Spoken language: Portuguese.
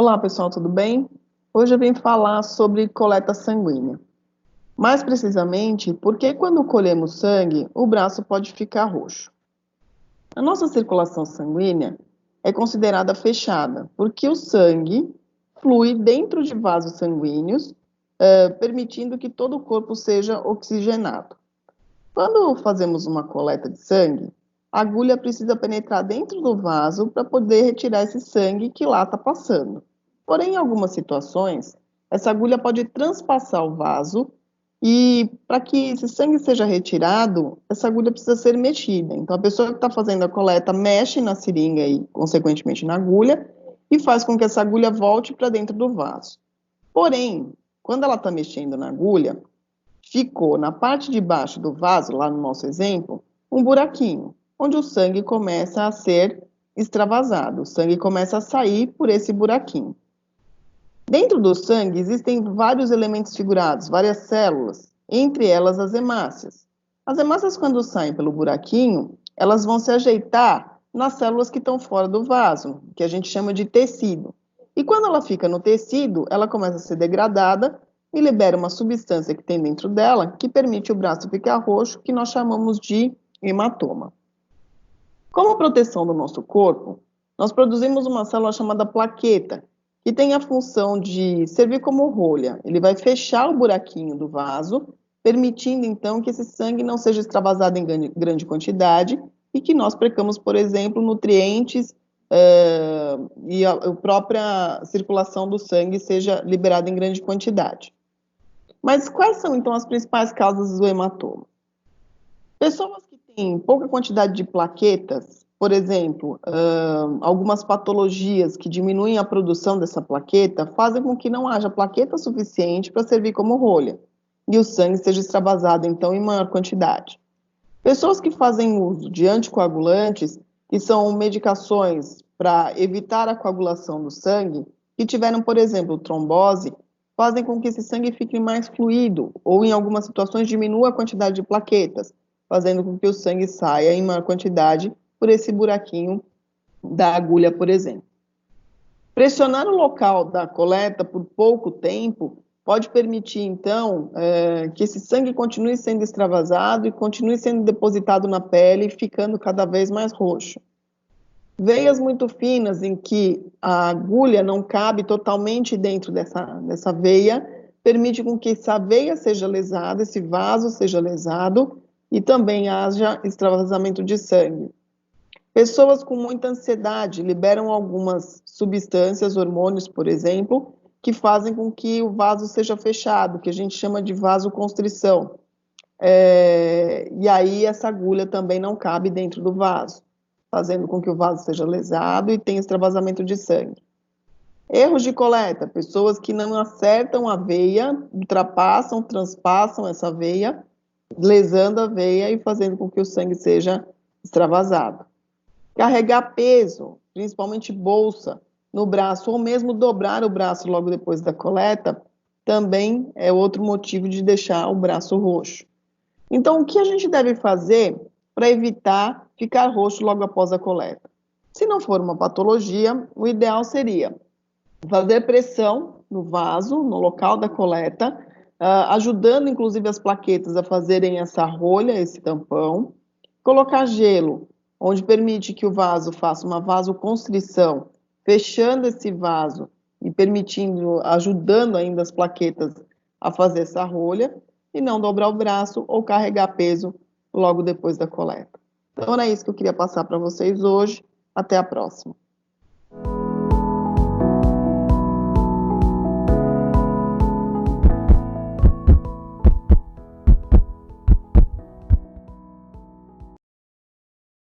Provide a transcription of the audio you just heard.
Olá, pessoal, tudo bem? Hoje eu vim falar sobre coleta sanguínea. Mais precisamente, por que quando colhemos sangue, o braço pode ficar roxo? A nossa circulação sanguínea é considerada fechada, porque o sangue flui dentro de vasos sanguíneos, permitindo que todo o corpo seja oxigenado. Quando fazemos uma coleta de sangue, a agulha precisa penetrar dentro do vaso para poder retirar esse sangue que lá está passando. Porém, em algumas situações, essa agulha pode transpassar o vaso e para que esse sangue seja retirado, essa agulha precisa ser mexida. Então, a pessoa que está fazendo a coleta mexe na seringa e, consequentemente, na agulha e faz com que essa agulha volte para dentro do vaso. Porém, quando ela está mexendo na agulha, ficou na parte de baixo do vaso, lá no nosso exemplo, um buraquinho, onde o sangue começa a ser extravasado, o sangue começa a sair por esse buraquinho. Dentro do sangue existem vários elementos figurados, várias células, entre elas as hemácias. As hemácias, quando saem pelo buraquinho, elas vão se ajeitar nas células que estão fora do vaso, que a gente chama de tecido. E quando ela fica no tecido, ela começa a ser degradada e libera uma substância que tem dentro dela, que permite o braço ficar roxo, que nós chamamos de hematoma. Como proteção do nosso corpo, nós produzimos uma célula chamada plaqueta, que tem a função de servir como rolha. Ele vai fechar o buraquinho do vaso, permitindo então que esse sangue não seja extravasado em grande quantidade e que nós precamos, por exemplo, nutrientes e a própria circulação do sangue seja liberada em grande quantidade. Mas quais são então as principais causas do hematoma? Pessoas que têm pouca quantidade de plaquetas, por exemplo, algumas patologias que diminuem a produção dessa plaqueta, fazem com que não haja plaqueta suficiente para servir como rolha, e o sangue seja extravasado, então, em maior quantidade. Pessoas que fazem uso de anticoagulantes, que são medicações para evitar a coagulação do sangue, que tiveram, por exemplo, trombose, fazem com que esse sangue fique mais fluido, ou em algumas situações diminua a quantidade de plaquetas, fazendo com que o sangue saia em maior quantidade por esse buraquinho da agulha, por exemplo. Pressionar o local da coleta por pouco tempo pode permitir, então, que esse sangue continue sendo extravasado e continue sendo depositado na pele, ficando cada vez mais roxo. Veias muito finas, em que a agulha não cabe totalmente dentro dessa veia, permite com que essa veia seja lesada, esse vaso seja lesado, e também haja extravasamento de sangue. Pessoas com muita ansiedade liberam algumas substâncias, hormônios, por exemplo, que fazem com que o vaso seja fechado, que a gente chama de vasoconstrição. E aí essa agulha também não cabe dentro do vaso, fazendo com que o vaso seja lesado e tenha extravasamento de sangue. Erros de coleta, pessoas que não acertam a veia, ultrapassam, transpassam essa veia, lesando a veia e fazendo com que o sangue seja extravasado. Carregar peso, principalmente bolsa, no braço, ou mesmo dobrar o braço logo depois da coleta, também é outro motivo de deixar o braço roxo. Então, o que a gente deve fazer para evitar ficar roxo logo após a coleta? Se não for uma patologia, o ideal seria fazer pressão no vaso, no local da coleta, ajudando inclusive as plaquetas a fazerem essa rolha, esse tampão, colocar gelo, onde permite que o vaso faça uma vasoconstrição, fechando esse vaso e permitindo, ajudando ainda as plaquetas a fazer essa rolha, e não dobrar o braço ou carregar peso logo depois da coleta. Então era isso que eu queria passar para vocês hoje. Até a próxima.